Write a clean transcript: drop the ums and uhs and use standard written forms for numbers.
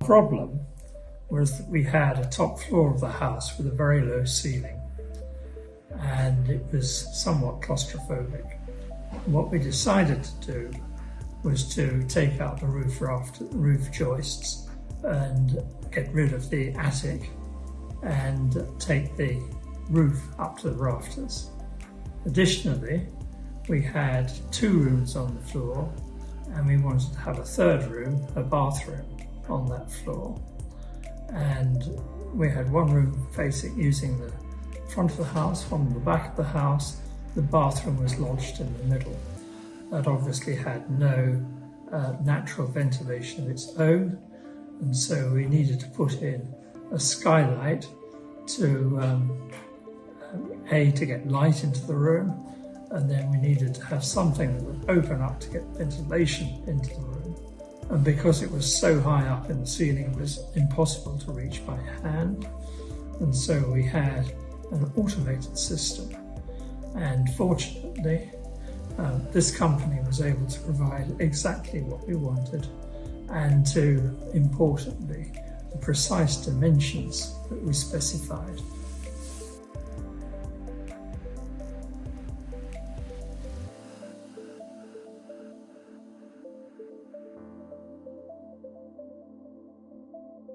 problem was that we had a top floor of the house with a very low ceiling, and it was somewhat claustrophobic. What we decided to do was to take out the roof joists and get rid of the attic and take the roof up to the rafters. Additionally, we had 2 rooms on the floor, and we wanted to have a 3rd room, a bathroom, on that floor. And we had 1 room facing using the front of the house, one on the back of the house. The bathroom was lodged in the middle. That obviously had no natural ventilation of its own, and so we needed to put in a skylight to to get light into the room, and then we needed to have something that would open up to get ventilation into the room. And because it was so high up in the ceiling, it was impossible to reach by hand, and so we had an automated system. And fortunately, this company was able to provide exactly what we wanted, and importantly, the precise dimensions that we specified.